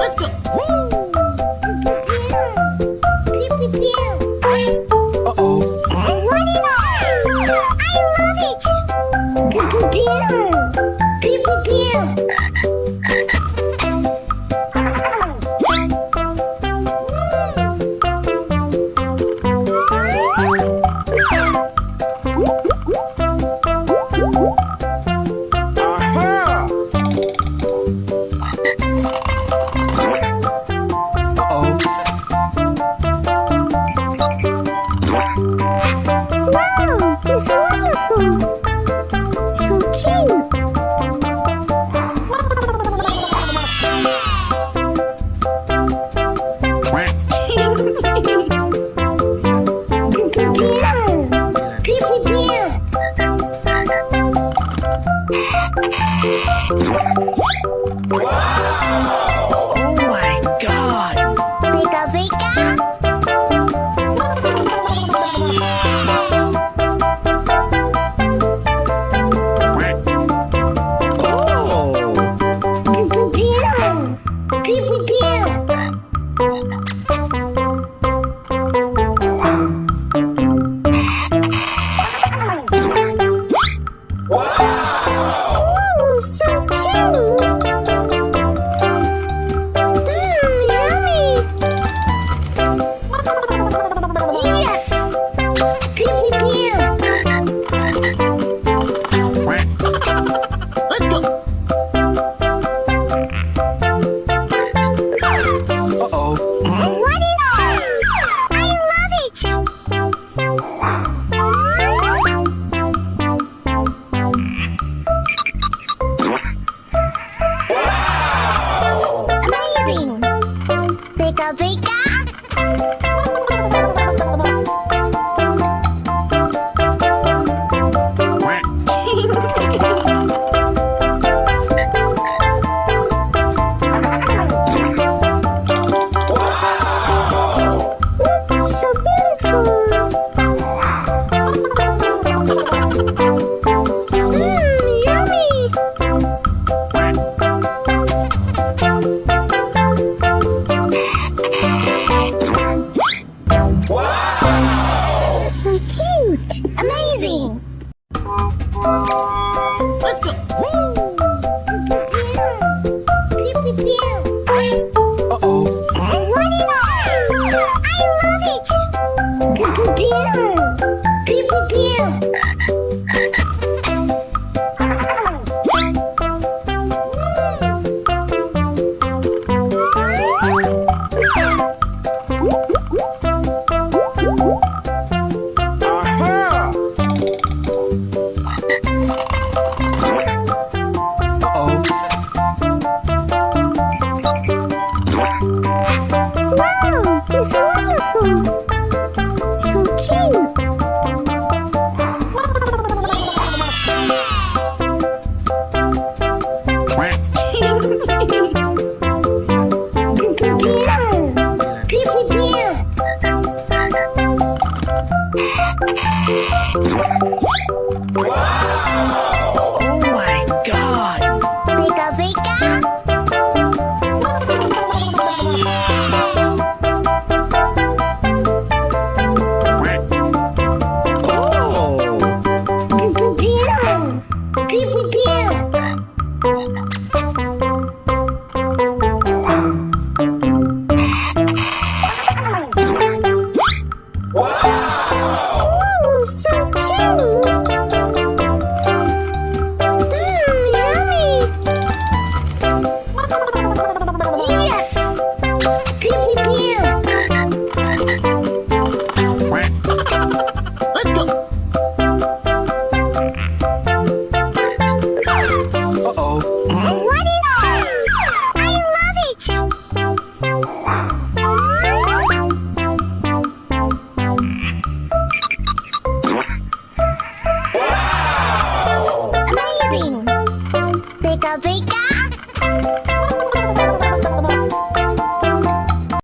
Let's go. Uh-oh. What is it? I love it! Pew, pew, pew. Uh-oh. Wow, it's wonderful! So cute! Pew, pew, pew. Oh my God. Pika, pika. Oh. Pew, pew, pew. Pew, pew, pew. Oh, so cute! Yummy! Yes! Pew, pew, pew. Let's go. Uh-oh. What is it? I love it! Amazing! Pika, pika.